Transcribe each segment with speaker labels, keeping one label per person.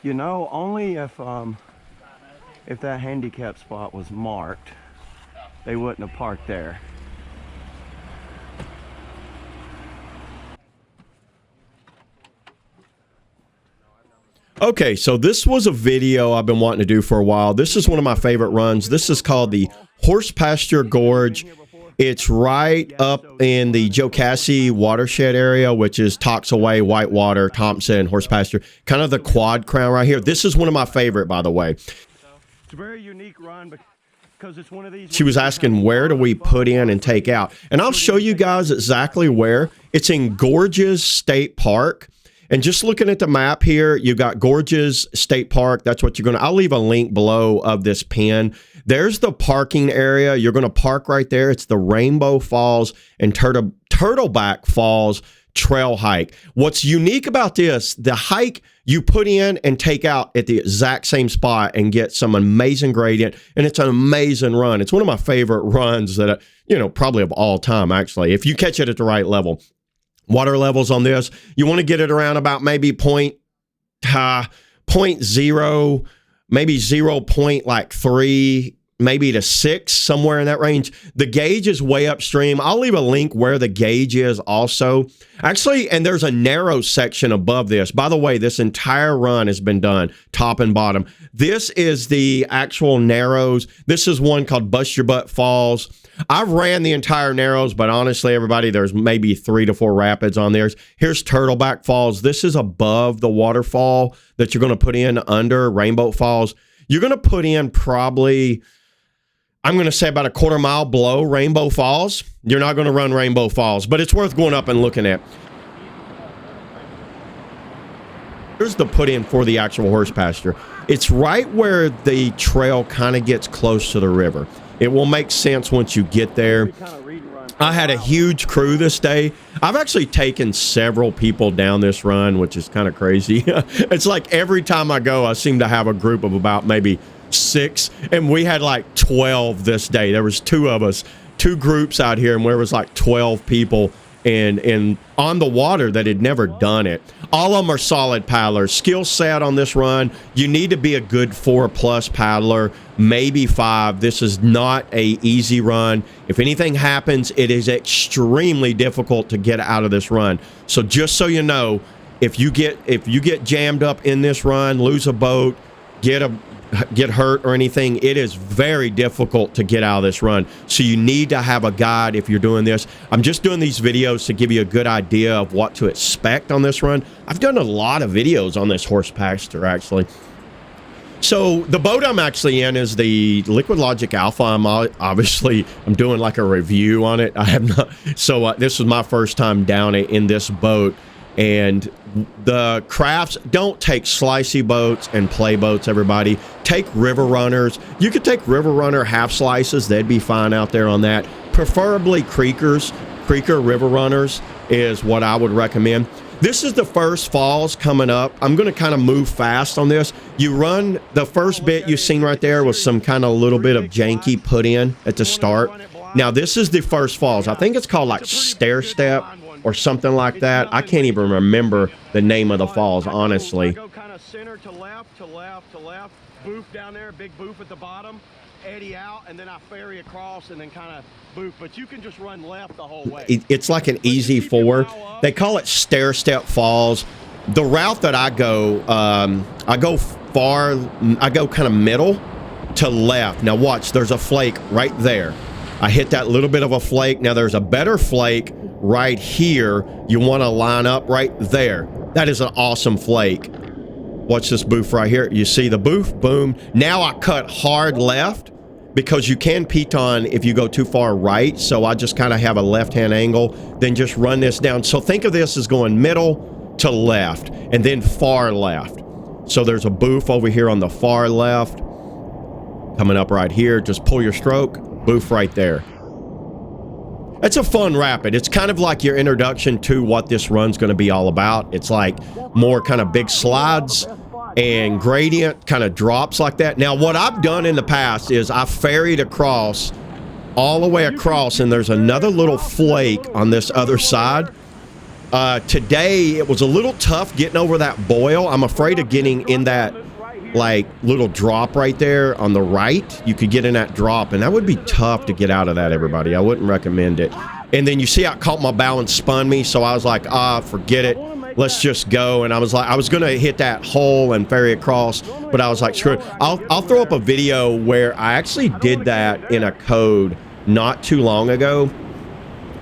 Speaker 1: You know, only if that handicap spot was marked, they wouldn't have parked there.
Speaker 2: Okay, so this was a video I've been wanting to do for a while. This is one of my favorite runs. This is called the Horsepasture Gorge. It's right up in the Jocassee watershed area, which is Toxaway, Whitewater, Thompson, Horsepasture, kind of the quad crown right here. This is one of my favorite, by the way.
Speaker 1: It's a very unique run because it's one of these.
Speaker 2: She was asking, where do we put in and take out? And I'll show you guys exactly where. It's in Gorges State Park. And just looking at the map here, you got Gorges State Park. That's what you're going to, I'll leave a link below of this pin. There's the parking area. You're going to park right there. It's the Rainbow Falls and Turtleback Falls trail hike. What's unique about this, the hike you put in and take out at the exact same spot and get some amazing gradient. And it's an amazing run. It's one of my favorite runs that, you know, probably of all time, actually, if you catch it at the right level. Water levels on this, you want to get it around about maybe 0.0, maybe 0.3, maybe to 6, somewhere in that range. The gauge is way upstream. I'll leave a link where the gauge is also. Actually, and there's a narrow section above this. By the way, this entire run has been done top and bottom. This is the actual narrows. This is one called Bust Your Butt Falls. I've ran the entire narrows, but honestly, everybody, there's maybe 3 to 4 rapids on theirs. Here's Turtleback Falls. This is above the waterfall that you're going to put in under Rainbow Falls. You're going to put in probably, I'm going to say about a quarter mile below Rainbow Falls. You're not going to run Rainbow Falls, but it's worth going up and looking at. Here's the put in for the actual Horsepasture. It's right where the trail kind of gets close to the river. It will make sense once you get there. I had a huge crew this day. I've actually taken several people down this run, which is kind of crazy. It's like every time I go, I seem to have a group of about maybe 6, and we had like 12 this day. There was 2 of us, 2 groups out here, and there was like 12 people and on the water that had never done it. All of them are solid paddlers. Skill set on this run, you need to be a good 4+ paddler, maybe 5. This is not a easy run. If anything happens, it is extremely difficult to get out of this run. So just so you know, if you get jammed up in this run, lose a boat, get hurt or anything, it is very difficult to get out of this run. So you need to have a guide if you're doing this. I'm just doing these videos to give you a good idea of what to expect on this run. I've done a lot of videos on this Horsepasture, actually. So the boat I'm actually in is the Liquid Logic Alpha. I'm doing like a review on it. I have not. So this was my first time down in this boat. And the crafts, don't take slicey boats and play boats, everybody. Take river runners. You could take river runner half slices. They'd be fine out there on that. Preferably creeker river runners is what I would recommend. This is the first falls coming up. I'm going to kind of move fast on this. You run, the first bit you've seen right there was some kind of little bit of janky put in at the start. Now this is the first falls. I think it's called like Stairstep or something like that. I can't even remember the name of the falls, honestly.
Speaker 1: Go kind of center to left, to left, to left. Boof down there, big boof at the bottom. Eddy out, and then I ferry across and then kind of boof. But you can just run left the whole way.
Speaker 2: It's like an easy 4. They call it Stairstep Falls. The route that I go kind of middle to left. Now watch, there's a flake right there. I hit that little bit of a flake. Now there's a better flake right here. You want to line up right there. That is an awesome flake. Watch this boof right here. You see the boof, boom. Now I cut hard left because you can piton if you go too far right. So I just kind of have a left-hand angle, then just run this down. So think of this as going middle to left and then far left. So there's a boof over here on the far left. Coming up right here, just pull your stroke, boof right there. It's a fun rapid. It's kind of like your introduction to what this run's going to be all about. It's like more kind of big slides and gradient kind of drops like that. Now, what I've done in the past is I ferried across, all the way across, and there's another little flake on this other side. Today, it was a little tough getting over that boil. I'm afraid of getting in that, like, little drop right there on the right. You could get in that drop, and that would be tough to get out of that, everybody. I wouldn't recommend it. And then you see I caught my bow and spun me, so I was like, forget it. Let's just go. And I was like, I was going to hit that hole and ferry across, but I was like, screw it. I'll throw up a video where I actually did that in a code not too long ago.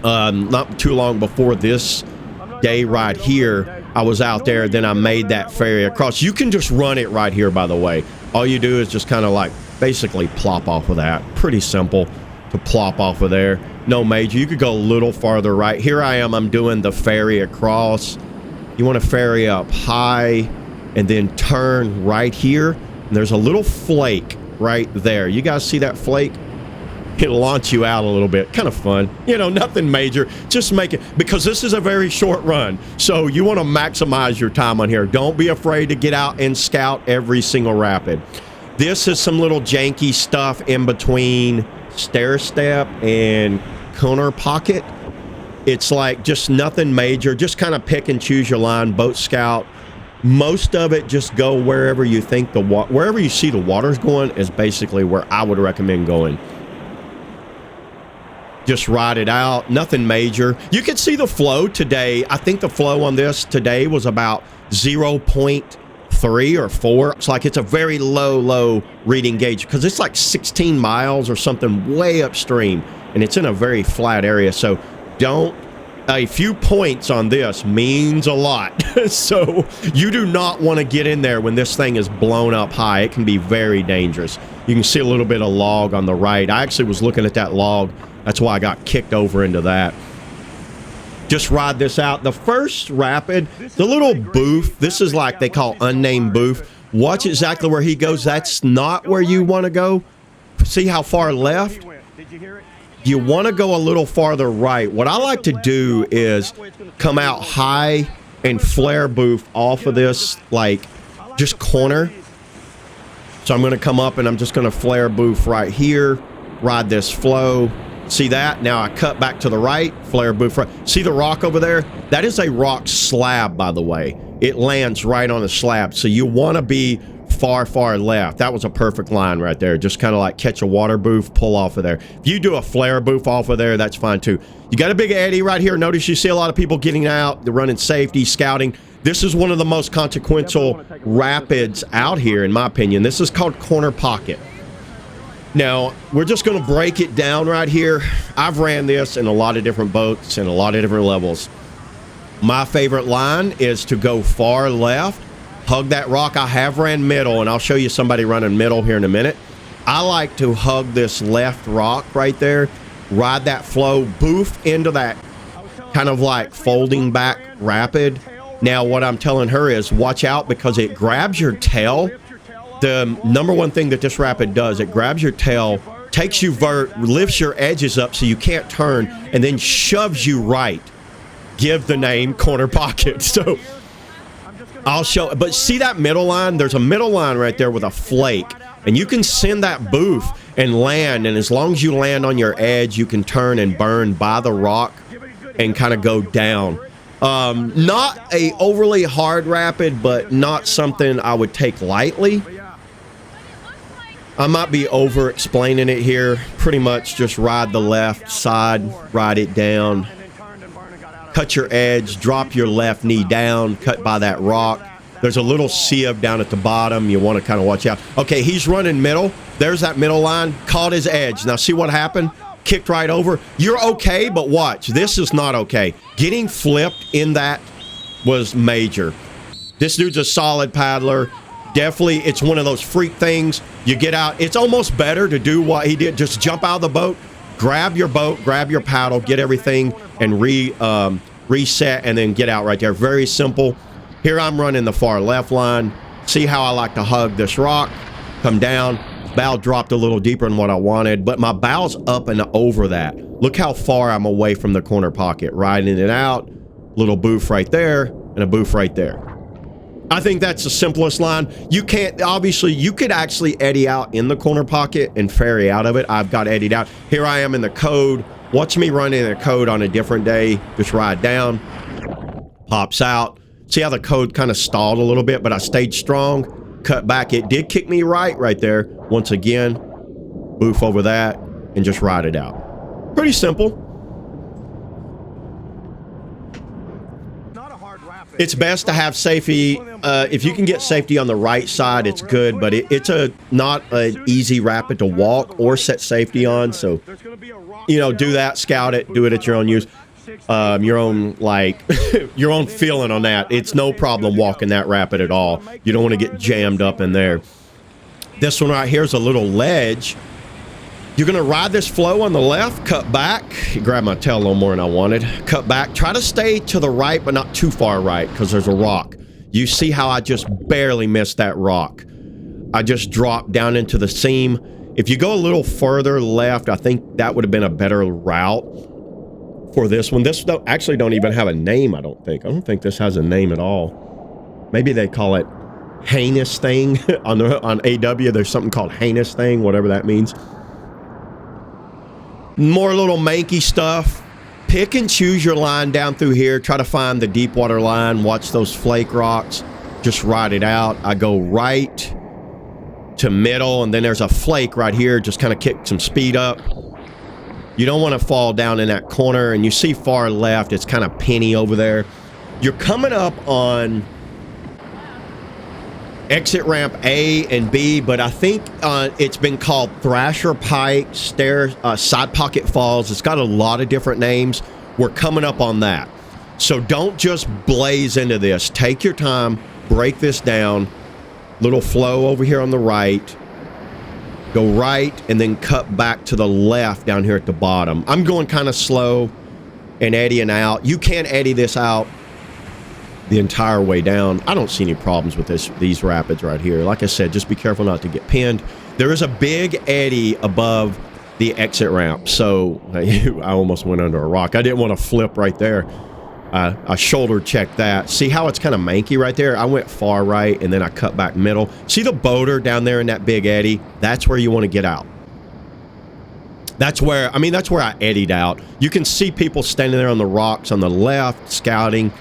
Speaker 2: Not too long before this day right here. I was out there, then I made that ferry across. You can just run it right here, by the way. All you do is just kind of like basically plop off of that. Pretty simple to plop off of there. No major. You could go a little farther right. Here I am. I'm doing the ferry across. You want to ferry up high and then turn right here. And there's a little flake right there. You guys see that flake? It'll launch you out a little bit. Kind of fun. You know, nothing major. Just make it, because this is a very short run. So you want to maximize your time on here. Don't be afraid to get out and scout every single rapid. This is some little janky stuff in between Stairstep and Corner Pocket. It's like just nothing major. Just kind of pick and choose your line. Boat scout. Most of it just go wherever you think wherever you see the water's going is basically where I would recommend going. Just ride it out. Nothing major. You can see the flow today. I think the flow on this today was about 0.3 or 4. It's like it's a very low reading gauge because it's like 16 miles or something way upstream, and it's in a very flat area. So a few points on this means a lot. So you do not want to get in there when this thing is blown up high. It can be very dangerous. You can see a little bit of log on the right. I actually was looking at that log. That's why I got kicked over into that. Just ride this out. The first rapid, the little boof, this is like they call Unnamed Boof. Watch exactly where he goes. That's not where you want to go. See how far left? You want to go a little farther right. What I like to do is come out high and flare boof off of this, like, just corner. So I'm going to come up and I'm just going to flare boof right here, ride this flow. See that? Now I cut back to the right, flare boof right. See the rock over there? That is a rock slab, by the way. It lands right on the slab. So you want to be far left. That was a perfect line right there. Just kind of like catch a water boof, pull off of there. If you do a flare boof off of there, that's fine too. You got a big eddy right here. Notice you see a lot of people getting out. They're running safety, scouting. This is one of the most consequential rapids out here, in my opinion. This is called Corner Pocket. Now, we're just going to break it down right here. I've ran this in a lot of different boats and a lot of different levels. My favorite line is to go far left, hug that rock. I have ran middle, and I'll show you somebody running middle here in a minute. I like to hug this left rock right there, ride that flow, boof into that kind of like folding back rapid. Now, what I'm telling her is watch out because it grabs your tail. The number one thing that this rapid does, it grabs your tail, takes you vert, lifts your edges up so you can't turn, and then shoves you right. Give the name Corner Pocket. So I'll show, but see that middle line? There's a middle line right there with a flake, and you can send that boof and land, and as long as you land on your edge, you can turn and burn by the rock and kind of go down. Not a overly hard rapid, but not something I would take lightly. I might be over explaining it here. Pretty much just ride the left side, ride it down, cut your edge, drop your left knee down, cut by that rock. There's a little sieve down at the bottom. You want to kind of watch out. Okay, he's running middle. There's that middle line, caught his edge. Now see what happened? Kicked right over. You're okay, but watch. This is not okay. Getting flipped in that was major. This dude's a solid paddler. Definitely, it's one of those freak things. You get out. It's almost better to do what he did. Just jump out of the boat, grab your boat, grab your paddle, get everything, and reset, and then get out right there. Very simple. Here I'm running the far left line. See how I like to hug this rock, come down. Bow dropped a little deeper than what I wanted, but my bow's up and over that. Look how far I'm away from the corner pocket. Riding it out, little boof right there, and a boof right there. I think that's the simplest line. You can't, obviously, you could actually eddy out in the corner pocket and ferry out of it. I've got eddied out. Here I am in the code. Watch me run in the code on a different day. Just ride down, pops out. See how the code kind of stalled a little bit, but I stayed strong, cut back. It did kick me right there. Once again, boof over that and just ride it out. Pretty simple. It's best to have safety. If you can get safety on the right side, it's good, but it's not an easy rapid to walk or set safety on. So, you know, do that, scout it, do it at your own use, your own, like, your own feeling on that. It's no problem walking that rapid at all. You don't want to get jammed up in there. This one right here is a little ledge. You're going to ride this flow on the left, cut back. Grab my tail a little more than I wanted. Cut back. Try to stay to the right, but not too far right, because there's a rock. You see how I just barely missed that rock. I just dropped down into the seam. If you go a little further left, I think that would have been a better route for this one. This actually don't even have a name, I don't think. I don't think this has a name at all. Maybe they call it Heinous Thing. on AW, there's something called Heinous Thing, whatever that means. More little manky stuff. Pick and choose your line down through here. Try to find the deep water line. Watch those flake rocks. Just ride it out. I go right to middle, and then there's a flake right here. Just kind of kick some speed up. You don't want to fall down in that corner, and you see far left, it's kind of penny over there. You're coming up on exit ramp A and B, but I think it's been called Thrasher Pike, Side Pocket Falls. It's got a lot of different names. We're coming up on that. So don't just blaze into this. Take your time, break this down. Little flow over here on the right. Go right, and then cut back to the left down here at the bottom. I'm going kind of slow and eddying out. You can eddy this out the entire way down. I don't see any problems with these rapids right here. Like I said, just be careful not to get pinned. There is a big eddy above the exit ramp, so I almost went under a rock. I didn't want to flip right there. I shoulder checked that. See how it's kind of manky right there? I went far right, and then I cut back middle. See the boulder down there in that big eddy? That's where you want to get out. That's where, I mean, that's where I eddied out. You can see people standing there on the rocks on the left, scouting.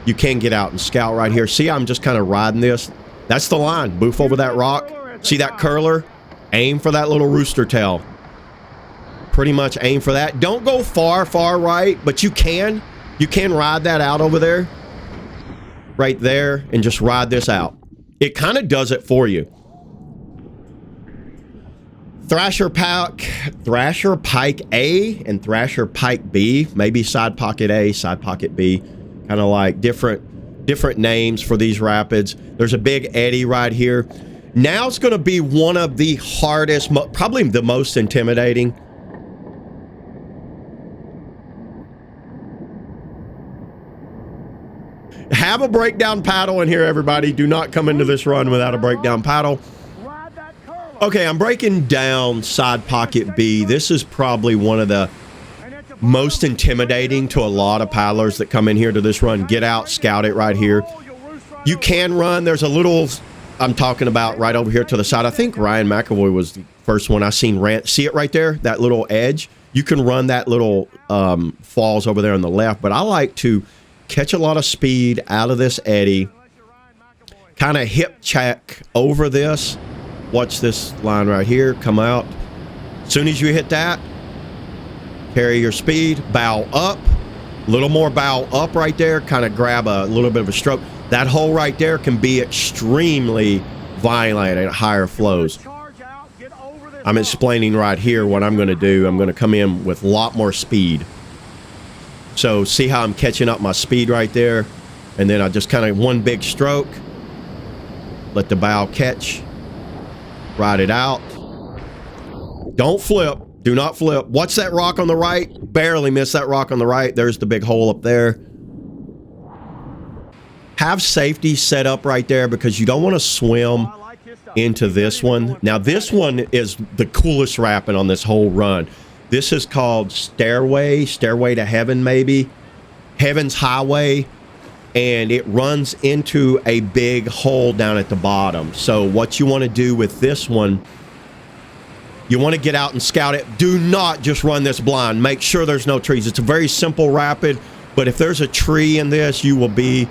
Speaker 2: You can get out and scout right here. See, I'm just kind of riding this. That's the line. Boof over that rock. See that curler? Aim for that little rooster tail. Pretty much aim for that. Don't go far right, but you can. You can ride that out over there. Right there, and just ride this out. It kind of does it for you. Thrasher Pike A and Thrasher Pike B. Maybe Side Pocket A, Side Pocket B. Kind of like different names for these rapids. There's a big eddy right here. Now it's going to be one of the hardest, probably the most intimidating. Have a breakdown paddle in here, everybody. Do not come into this run without a breakdown paddle. Okay, I'm breaking down Side Pocket B. This is probably one of the most intimidating to a lot of paddlers that come in here to this run. Get out, scout it right here. You can run. There's a little, I'm talking about right over here to the side. I think Ryan McAvoy was the first one I seen rant. See it right there? That little edge? You can run that little falls over there on the left, but I like to catch a lot of speed out of this eddy. Kind of hip check over this. Watch this line right here. Come out. As soon as you hit that, carry your speed, bow up, a little more bow up right there, kind of grab a little bit of a stroke. That hole right there can be extremely violent at higher flows. I'm explaining right here what I'm going to do. I'm going to come in with a lot more speed. So see how I'm catching up my speed right there? And then I just kind of one big stroke, let the bow catch, ride it out. Don't flip. Do not flip. Watch that rock on the right. Barely miss that rock on the right. There's the big hole up there. Have safety set up right there because you don't want to swim into this one. Now, this one is the coolest rapid on this whole run. This is called Stairway to Heaven, maybe. Heaven's Highway. And it runs into a big hole down at the bottom. So what you want to do with this one, you want to get out and scout it. Do not just run this blind. Make sure there's no trees. It's a very simple rapid. But if there's a tree in this, you will be,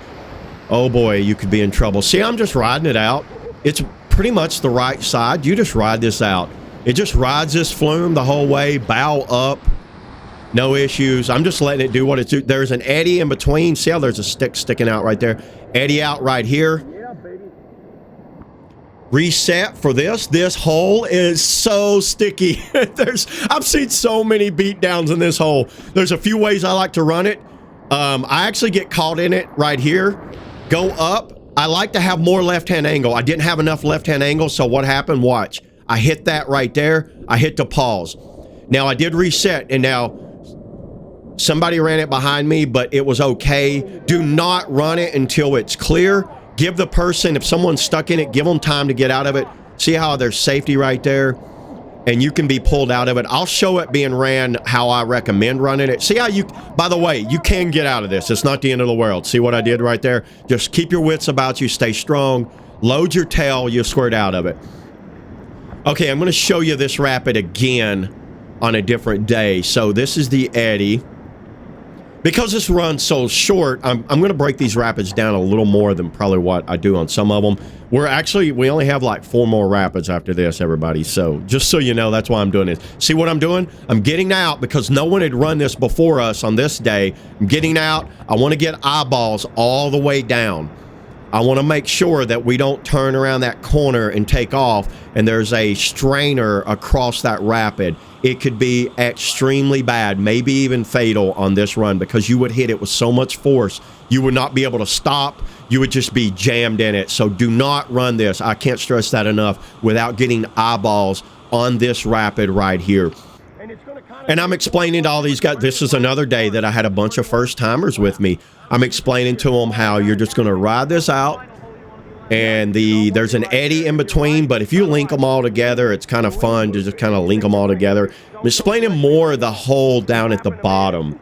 Speaker 2: oh boy, you could be in trouble. See, I'm just riding it out. It's pretty much the right side. You just ride this out. It just rides this flume the whole way, bow up, no issues. I'm just letting it do what it's doing. There's an eddy in between. See how there's a stick sticking out right there? Eddy out right here.
Speaker 1: Yeah, baby.
Speaker 2: Reset for this. This hole is so sticky. I've seen so many beatdowns in this hole. There's a few ways I like to run it. I actually get caught in it right here. Go up. I like to have more left-hand angle. I didn't have enough left-hand angle, so what happened? Watch. I hit that right there. I hit the pause. Now, I did reset, and now somebody ran it behind me, but it was okay. Do not run it until it's clear. Give the person, if someone's stuck in it, give them time to get out of it. See how there's safety right there? And you can be pulled out of it. I'll show it being ran how I recommend running it. See how you, by the way, you can get out of this. It's not the end of the world. See what I did right there? Just keep your wits about you. Stay strong. Load your tail. You'll squirt out of it. Okay, I'm going to show you this rapid again on a different day. So this is the eddy. Because this run's so short, I'm going to break these rapids down a little more than probably what I do on some of them. We only have like 4 more rapids after this, everybody. So just so you know, that's why I'm doing this. See what I'm doing? I'm getting out because no one had run this before us on this day. I'm getting out. I want to get eyeballs all the way down. I want to make sure that we don't turn around that corner and take off and there's a strainer across that rapid. It could be extremely bad, maybe even fatal on this run because you would hit it with so much force. You would not be able to stop. You would just be jammed in it. So do not run this. I can't stress that enough without getting eyeballs on this rapid right here. And I'm explaining to all these guys, this is another day that I had a bunch of first timers with me. I'm explaining to them how you're just going to ride this out. And there's an eddy in between, but if you link them all together, it's kind of fun to just kind of link them all together. I'm explaining more the hole down at the bottom.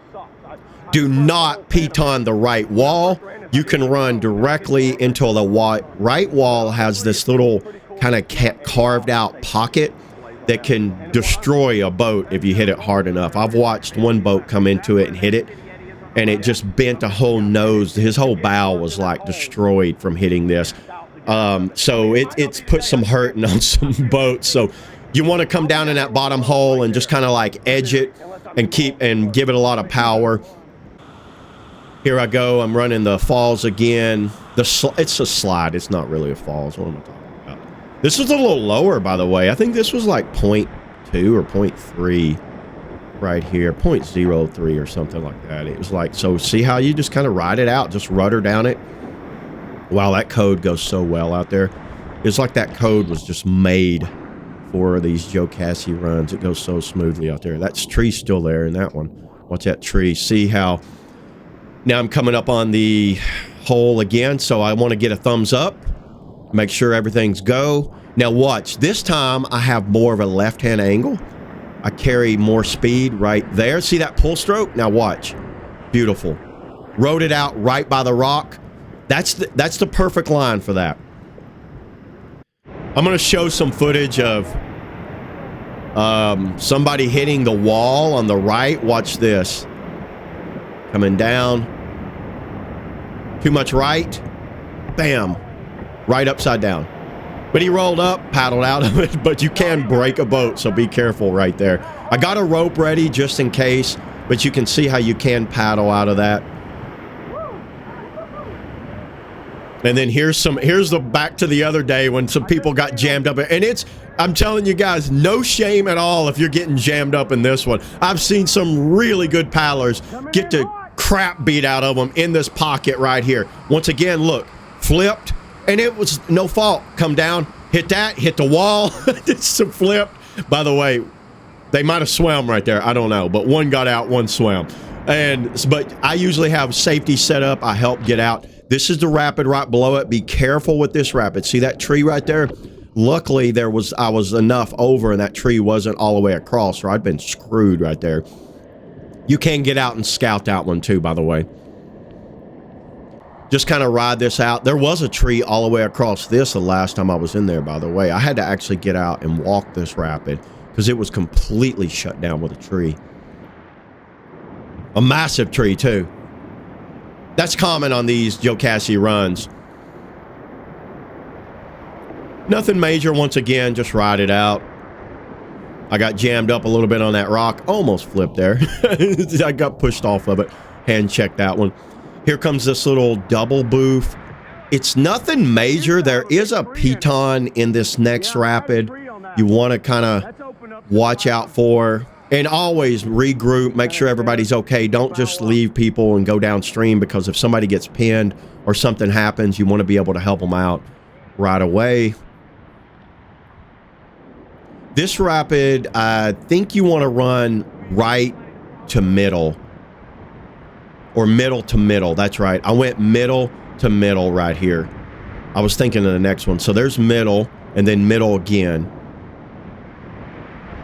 Speaker 2: Do not piton the right wall. You can run directly into the right wall. Has this little kind of carved out pocket that can destroy a boat if you hit it hard enough. I've watched one boat come into it and hit it, and it just bent a whole nose. His whole bow was like destroyed from hitting this. So it's put some hurting on some boats. So you want to come down in that bottom hole and just kind of like edge it and give it a lot of power. Here I go. I'm running the falls again. It's a slide. It's not really a falls. What am I talking about? This is a little lower, by the way. I think this was like 0.2 or 0.3 right here. 0.03 or something like that. It was like, so see how you just kind of ride it out, just rudder down it. Wow, that code goes so well out there. It's like that code was just made for these Joe Cassie runs. It goes so smoothly out there. That tree's still there in that one. Watch that tree. See how... Now I'm coming up on the hole again, so I want to get a thumbs up. Make sure everything's go. Now watch. This time I have more of a left-hand angle. I carry more speed right there. See that pull stroke? Now watch. Beautiful. Rode it out right by the rock. That's the perfect line for that. I'm going to show some footage of somebody hitting the wall on the right. Watch this. Coming down. Too much right. Bam. Right upside down. But he rolled up, paddled out of it. But you can break a boat, so be careful right there. I got a rope ready just in case. But you can see how you can paddle out of that. And then here's the back to the other day when some people got jammed up. And I'm telling you guys, no shame at all if you're getting jammed up in this one. I've seen some really good paddlers get the crap beat out of them in this pocket right here. Once again, look, flipped, and it was no fault. Come down, hit the wall, it's flipped. By the way, they might have swam right there. I don't know, but one got out, one swam. But I usually have safety set up. I help get out. This is the rapid right below it. Be careful with this rapid. See that tree right there? Luckily, I was enough over and that tree wasn't all the way across, or I'd been screwed right there. You can get out and scout that one too, by the way. Just kind of ride this out. There was a tree all the way across this the last time I was in there, by the way. I had to actually get out and walk this rapid because it was completely shut down with a tree. A massive tree too. That's common on these Joe Cassie runs. Nothing major. Once again, just ride it out. I got jammed up a little bit on that rock. Almost flipped there. I got pushed off of it. Hand checked that one. Here comes this little double boof. It's nothing major. There is a piton in this next rapid you want to kind of watch out for. And always regroup, make sure everybody's okay. Don't just leave people and go downstream, because if somebody gets pinned or something happens, you want to be able to help them out right away. This rapid, I think you want to run right to middle. Or middle to middle, that's right. I went middle to middle right here. I was thinking of the next one. So there's middle, and then middle again.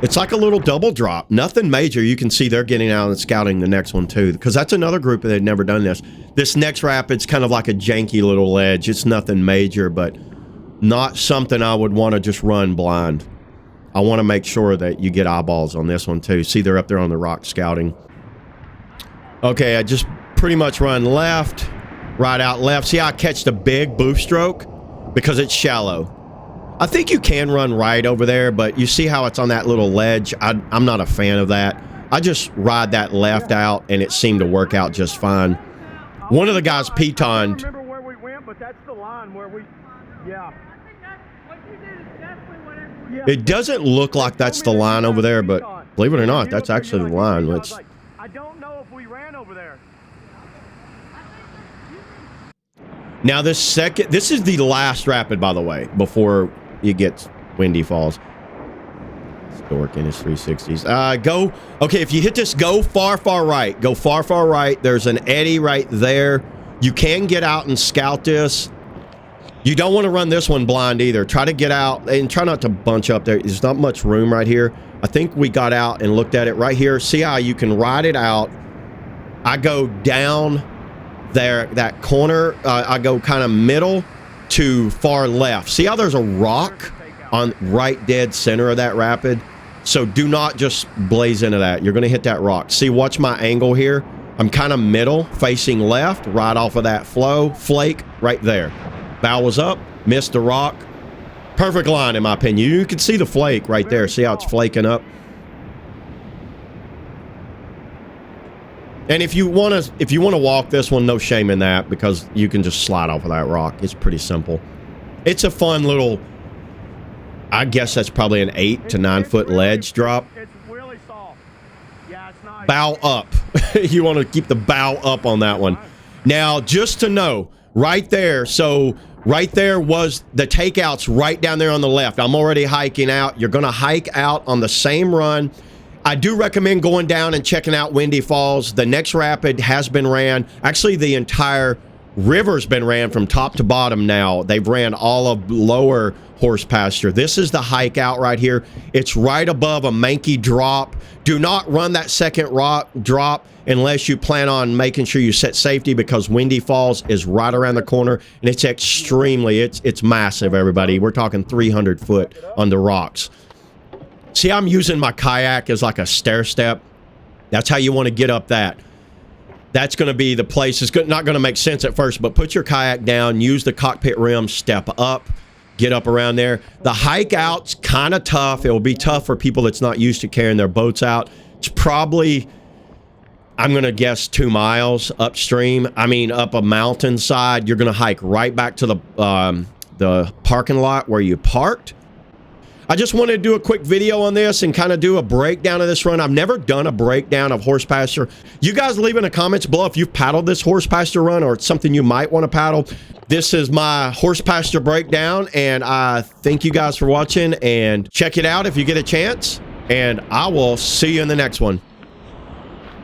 Speaker 2: It's like a little double drop. Nothing major. You can see they're getting out and scouting the next one too, because that's another group that had never done this. This next rapid's kind of like a janky little ledge. It's nothing major, but not something I would want to just run blind. I want to make sure that you get eyeballs on this one too. See, they're up there on the rock scouting. Okay, I just pretty much run left, right out left. See how I catch the big boof stroke? Because it's shallow. I think you can run right over there, but you see how it's on that little ledge? I'm not a fan of that. I just ride that left out, and it seemed to work out just fine. One of the guys pitoned.
Speaker 1: I don't remember where we went, but that's the line where we, yeah.
Speaker 2: It doesn't look like that's the line over there, but believe it or not, that's actually the line. Let's...
Speaker 1: I don't know if we ran over there.
Speaker 2: Now this is the last rapid, by the way, before you get Windy Falls. Stork in his 360s. Go, okay, if you hit this, go far, far right. Go far, far right. There's an eddy right there. You can get out and scout this. You don't want to run this one blind either. Try to get out and try not to bunch up there. There's not much room right here. I think we got out and looked at it right here. See how you can ride it out. I go down there, that corner. I go kind of middle to far left. See how there's a rock on right dead center of that rapid? So do not just blaze into that. You're going to hit that rock. See, watch my angle here. I'm kind of middle, facing left, right off of that flow. Flake right there. Bow was up, missed the rock. Perfect line, in my opinion. You can see the flake right there. See how it's flaking up? And if you want to walk this one, no shame in that, because you can just slide off of that rock. It's pretty simple. It's a fun little, I guess that's probably an 8 to 9 foot ledge drop.
Speaker 1: It's really soft. Yeah, it's nice.
Speaker 2: Bow up. You want to keep the bow up on that one. Now, just to know, right there, so right there was the takeouts right down there on the left. I'm already hiking out. You're going to hike out on the same run. I do recommend going down and checking out Windy Falls. The next rapid has been ran. Actually, the entire river's been ran from top to bottom now. They've ran all of lower Horsepasture. This is the hike out right here. It's right above a manky drop. Do not run that second rock drop unless you plan on making sure you set safety, because Windy Falls is right around the corner, and it's extremely, it's massive, everybody. We're talking 300 foot on the rocks. See, I'm using my kayak as like a stair step. That's how you want to get up that. That's going to be the place. It's not going to make sense at first, but put your kayak down, use the cockpit rim, step up, get up around there. The hike out's kind of tough. It will be tough for people that's not used to carrying their boats out. It's probably, I'm going to guess, 2 miles upstream. I mean, up a mountainside. You're going to hike right back to the parking lot where you parked. I just wanted to do a quick video on this and kind of do a breakdown of this run. I've never done a breakdown of Horsepasture. You guys leave in the comments below if you've paddled this Horsepasture run or it's something you might want to paddle. This is my Horsepasture breakdown, and I thank you guys for watching, and check it out if you get a chance, and I will see you in the next one.